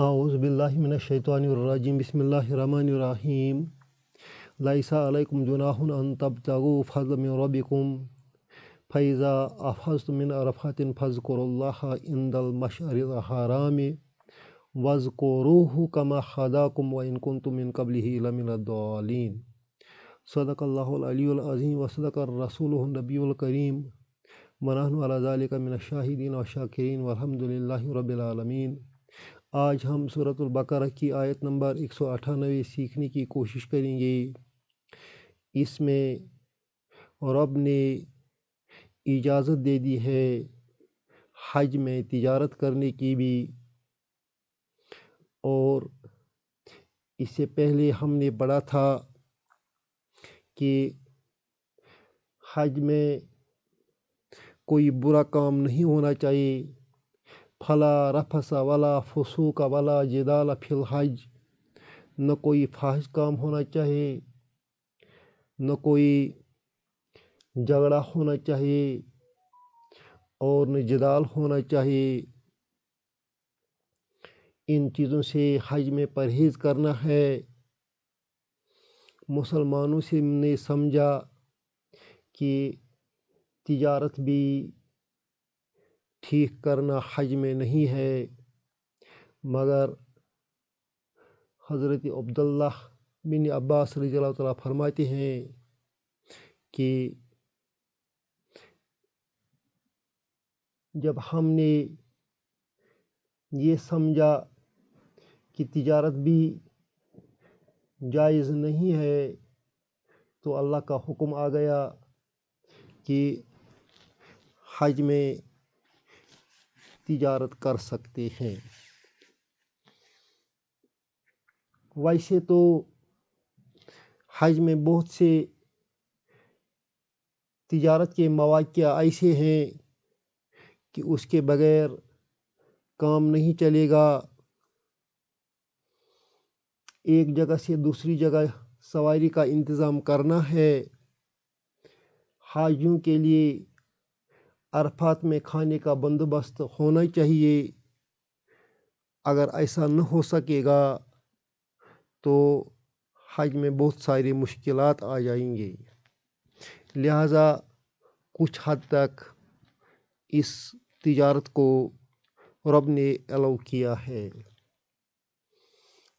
اعوذ باللہ من الشیطان الرجیم بسم اللہ الرحمن الرحیم لیس علیکم جناح ان تبتغوا فضلا من ربکم فاذا افضتم من عرفات فاذکروا اللہ عند المشعر الحرام واذکروہ کما ہداکم وان کنتم من قبلہ لمن الضالین صدق اللہ العلی العظیم وصدق الرسول النبی الکریم ونحن علی ذلک من الشاہدین والشاکرین والحمد للہ رب العالمین۔ آج ہم سورۃ البقرہ کی آیت نمبر 198 سیکھنے کی کوشش کریں گے۔ اس میں رب نے اجازت دے دی ہے حج میں تجارت کرنے کی بھی، اور اس سے پہلے ہم نے پڑھا تھا کہ حج میں کوئی برا کام نہیں ہونا چاہیے۔ فلا رفث ولا فسوق ولا جدال فی الحج، نہ کوئی فاحش کام ہونا چاہیے، نہ کوئی جھگڑا ہونا چاہیے اور نہ جدال ہونا چاہیے۔ ان چیزوں سے حج میں پرہیز کرنا ہے۔ مسلمانوں سے نے سمجھا کہ تجارت بھی ٹھیک کرنا حج میں نہیں ہے، مگر حضرت عبداللہ بن عباس رضی اللہ تعالیٰ فرماتے ہیں کہ جب ہم نے یہ سمجھا کہ تجارت بھی جائز نہیں ہے تو اللہ کا حکم آ گیا کہ حج میں تجارت کر سکتے ہیں۔ ویسے تو حج میں بہت سے تجارت کے مواقع ایسے ہیں کہ اس کے بغیر کام نہیں چلے گا۔ ایک جگہ سے دوسری جگہ سواری کا انتظام کرنا ہے، حاجیوں کے لیے عرفات میں کھانے کا بندوبست ہونا چاہیے۔ اگر ایسا نہ ہو سکے گا تو حج میں بہت ساری مشکلات آ جائیں گے، لہٰذا کچھ حد تک اس تجارت کو رب نے الاؤ کیا ہے۔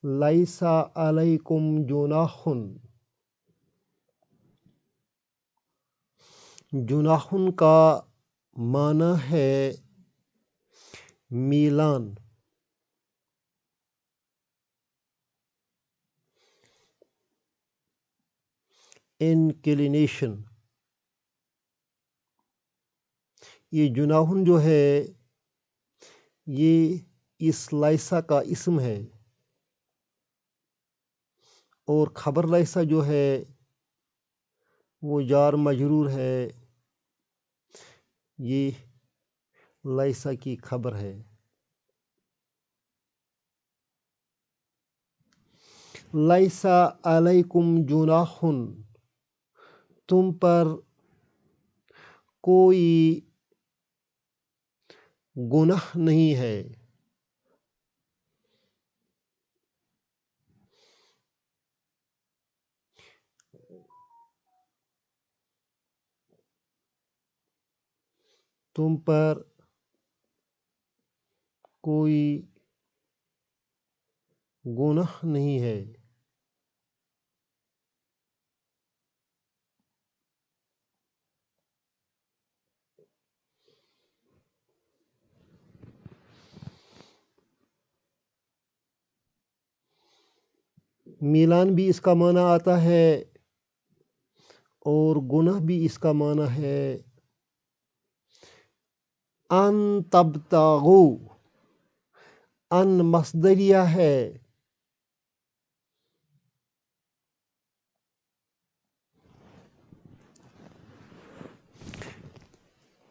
لیس علیکم جناح، جناح کا معنی ہے میلان، انکلینیشن۔ یہ جناح جو ہے یہ اس لیسا کا اسم ہے، اور خبر لیسا جو ہے وہ جار مجرور ہے، یہ لیسا کی خبر ہے۔ لیسا علیکم جناح، تم پر کوئی گناہ نہیں ہے۔ تم پر کوئی گناہ نہیں ہے۔ میلان بھی اس کا معنی آتا ہے اور گناہ بھی اس کا معنی ہے۔ ان تبتغوا، ان مصدریہ ہے،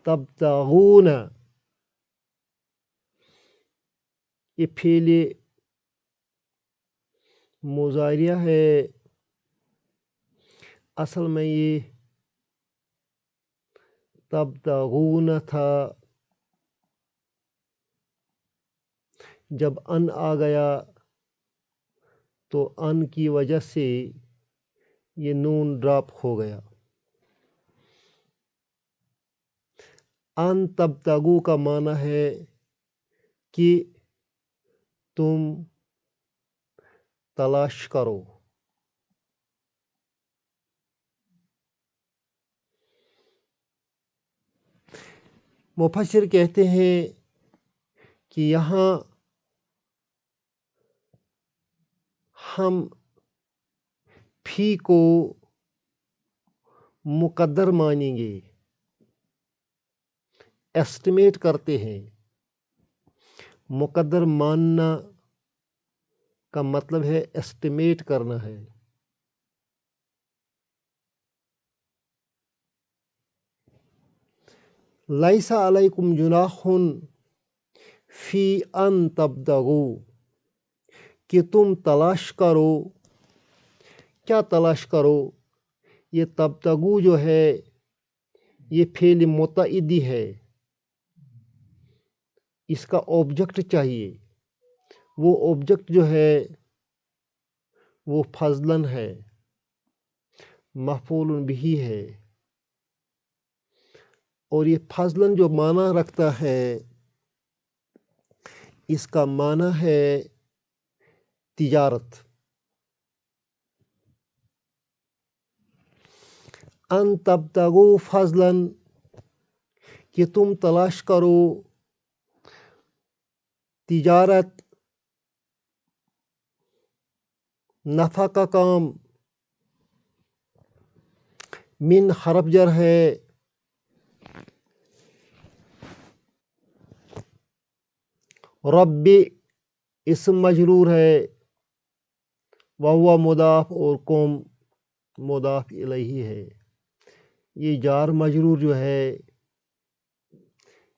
تبتغون یہ فعل مضارع ہے، اصل میں یہ تبتغون تھا، جب ان آ گیا تو ان کی وجہ سے یہ نون ڈراپ ہو گیا۔ ان تبتغوا کا معنی ہے کہ تم تلاش کرو۔ مفسر کہتے ہیں کہ یہاں ہم فی کو مقدر مانیں گے، ایسٹیمیٹ کرتے ہیں۔ مقدر ماننا کا مطلب ہے ایسٹیمیٹ کرنا ہے۔ لیس علیکم جناح فی ان تبتغوا کہ تم تلاش کرو۔ کیا تلاش کرو؟ یہ تبتغوا جو ہے یہ فعل متعدی ہے، اس کا آبجیکٹ چاہیے۔ وہ آبجیکٹ جو ہے وہ فضلاً ہے، مفعول بہ ہے، اور یہ فضلاً جو معنی رکھتا ہے اس کا معنی ہے تجارت۔ ان تبتغوا فضلاً کہ تم تلاش کرو تجارت، نفع کا کام۔ من حرف جر ہے، رب اسم مجرور ہے، وہو مضاف اور قوم مضاف الیہ ہے۔ یہ جار مجرور جو ہے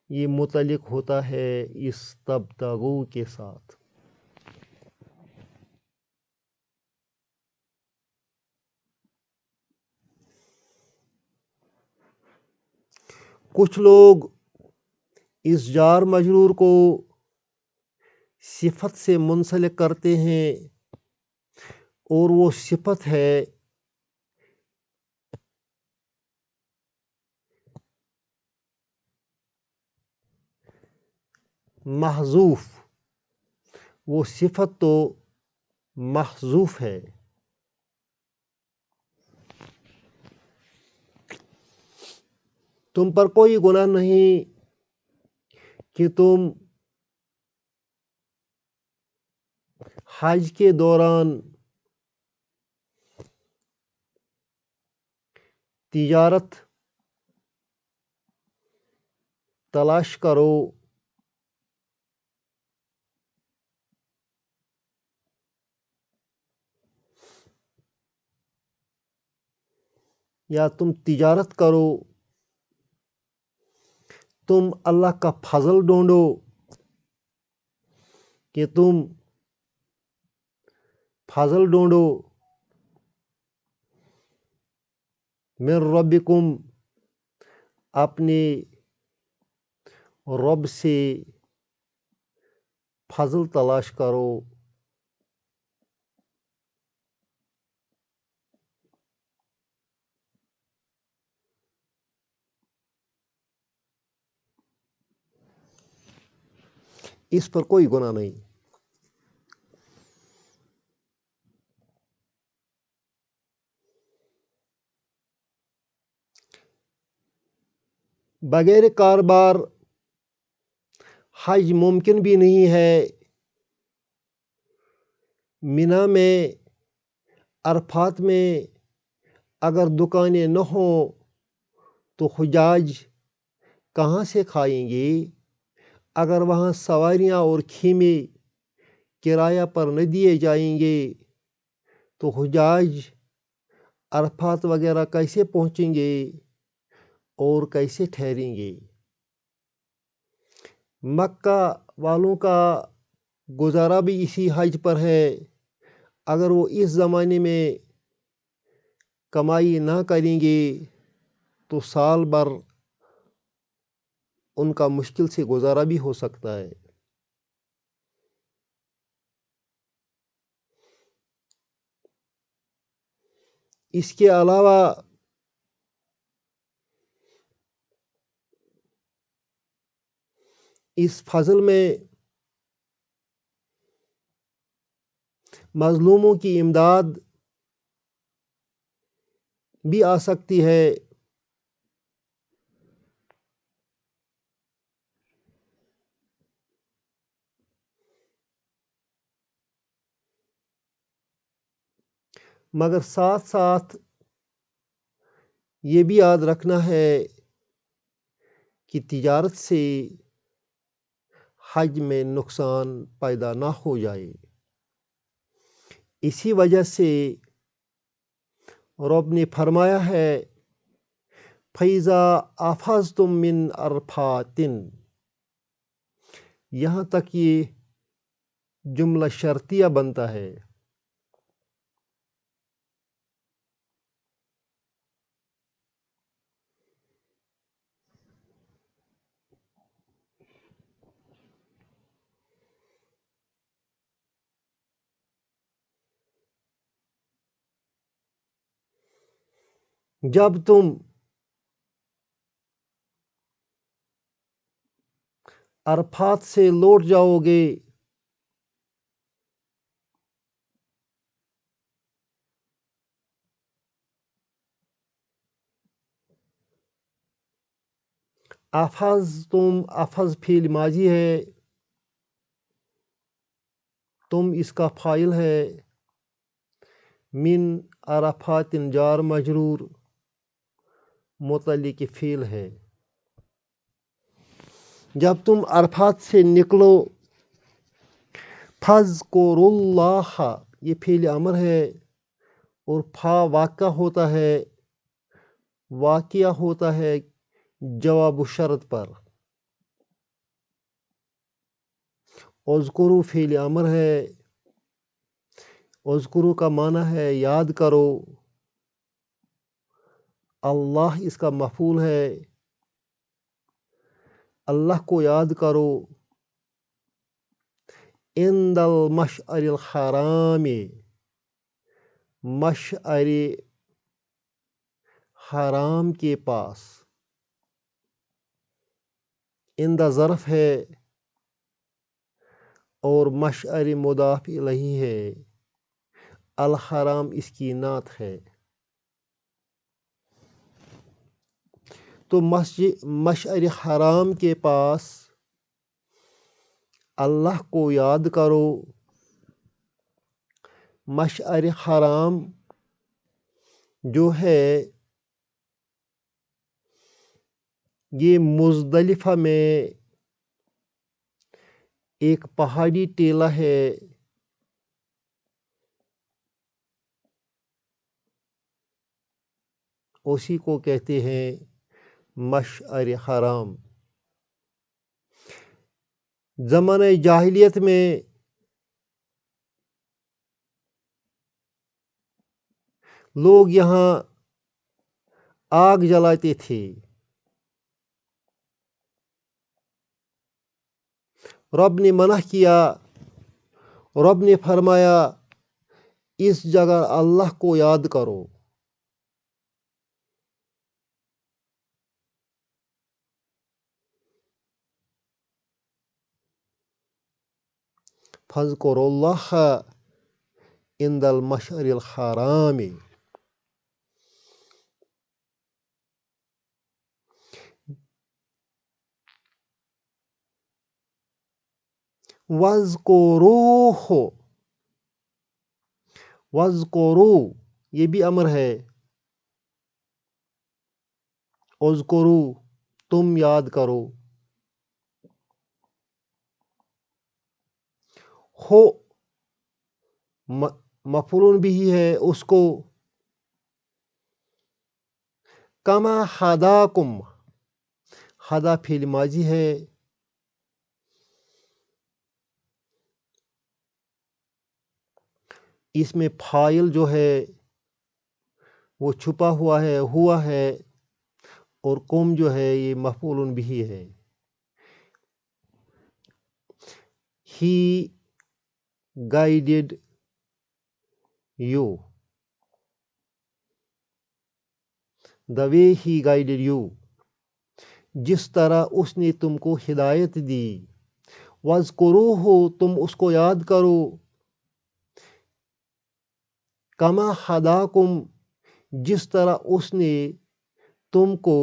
یہ متعلق ہوتا ہے اس تبتغوا کے ساتھ۔ کچھ لوگ اس جار مجرور کو صفت سے منسلک کرتے ہیں، اور وہ صفت ہے محذوف۔ وہ صفت تو محذوف ہے۔ تم پر کوئی گناہ نہیں کہ تم حج کے دوران تجارت تلاش کرو، یا تم تجارت کرو، تم اللہ کا فضل ڈھونڈو کہ تم فضل ڈھونڈو من ربکم اپنے رب سے فضل تلاش کرو۔ اس پر کوئی گناہ نہیں۔ بغیر کاروبار حج ممکن بھی نہیں ہے۔ مینا میں، عرفات میں اگر دکانیں نہ ہوں تو حجاج کہاں سے کھائیں گے؟ اگر وہاں سواریاں اور خیمے کرایہ پر نہ دیے جائیں گے تو حجاج عرفات وغیرہ کیسے پہنچیں گے اور کیسے ٹھہریں گے؟ مکہ والوں کا گزارا بھی اسی حج پر ہے۔ اگر وہ اس زمانے میں کمائی نہ کریں گے تو سال بھر ان کا مشکل سے گزارا بھی ہو سکتا ہے۔ اس کے علاوہ اس فضل میں مظلوموں کی امداد بھی آ سکتی ہے، مگر ساتھ ساتھ یہ بھی یاد رکھنا ہے کہ تجارت سے حج میں نقصان پیدا نہ ہو جائے۔ اسی وجہ سے رب نے فرمایا ہے فَإِذَا أَفَضْتُم مِّنْ عَرَفَاتٍ، یہاں تک یہ جملہ شرطیہ بنتا ہے۔ جب تم عرفات سے لوٹ جاؤ گے افض فعل ماضی ہے، تم اس کا فاعل ہے، من عرفات جار مجرور متعلق فعل ہے۔ جب تم عرفات سے نکلو، فَاذْكُرُوا اللَّهَ یہ فعل امر ہے اور فا واقعہ ہوتا ہے جواب شرط پر۔ اذکروا فعل امر ہے، اذکروا کا معنی ہے یاد کرو، اللہ اس کا مفعول ہے، اللہ کو یاد کرو، عند المشعر الحرام، مشعر حرام کے پاس، عند ظرف ہے اور مشعر مضاف الیہ ہے، الحرام اس کی نعت ہے۔ تو مشعر حرام کے پاس اللہ کو یاد کرو۔ مشعر حرام جو ہے یہ مزدلفہ میں ایک پہاڑی ٹیلہ ہے، اسی کو کہتے ہیں مشعر حرام۔ زمانہ جاہلیت میں لوگ یہاں آگ جلاتے تھے۔ رب نے منع کیا، رب نے فرمایا اس جگہ اللہ کو یاد کرو۔ فَاذْكُرُوا اللَّهَ عِنْدَ الْمَشْعَرِ الْحَرَامِ۔ وَاذْكُرُوهُ، وَاذْكُرُوا یہ بھی امر ہے، اذکروا تم یاد کرو، ہو مفعول بھی ہے اس کو، کما ہداکم، ہدا فعل ماضی ہے، اس میں فاعل جو ہے وہ چھپا ہوا ہے اور کم جو ہے یہ مفعول بھی ہے۔ He guided you، the way he guided you, جس طرح اس نے تم کو ہدایت دی. وَاذْكُرُوهُ تم اس کو یاد کرو. کما ہداکم جس طرح اس نے تم کو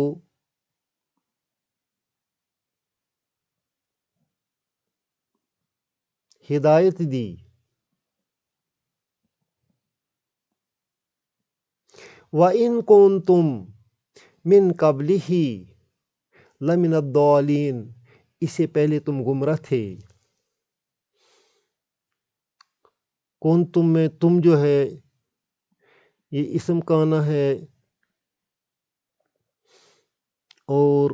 ہدایت دی. وَإِن كُنتُم مِّن قَبْلِهِ لَمِنَ الضَّالِّينَ اس سے پہلے تم گمراہ تھے. کنتم میں تم جو ہے یہ اسم کانا ہے اور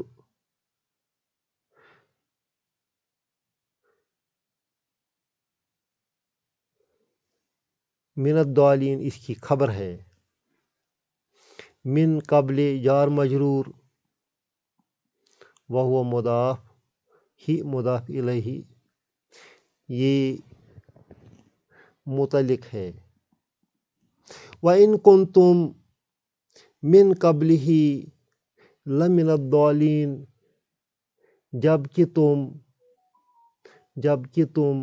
من الضالین اس کی خبر ہے. من قبل جار مجرور وہو مضاف ہی مضاف الیہ یہ متعلق ہے. وَإِن كُنتُم مِّن قَبْلِهِ لَمِنَ الضَّالِّينَ جبکہ تم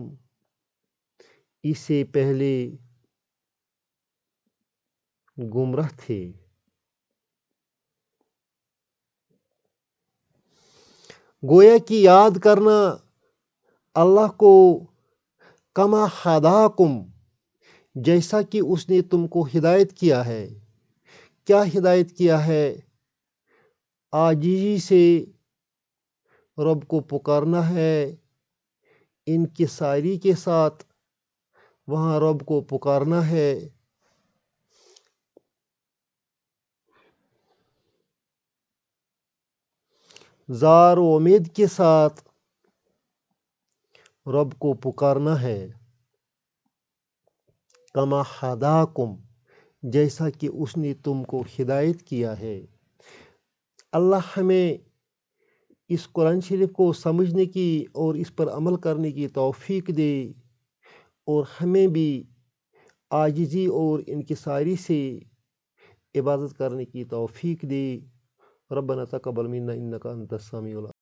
اس سے پہلے گمراہ تھے. گویا کہ یاد کرنا اللہ کو کما ہداکم جیسا کہ اس نے تم کو ہدایت کیا ہے. کیا ہدایت کیا ہے؟ عاجزی سے رب کو پکارنا ہے، انکساری کے ساتھ وہاں رب کو پکارنا ہے. زار و امید کے ساتھ رب کو پکارنا ہے. کما ہداکم جیسا کہ اس نے تم کو ہدایت کیا ہے. اللہ ہمیں اس قرآن شریف کو سمجھنے کی اور اس پر عمل کرنے کی توفیق دے اور ہمیں بھی عاجزی اور انکساری سے عبادت کرنے کی توفیق دے. ربنا تقبل منا انک انت السمیع العلیم.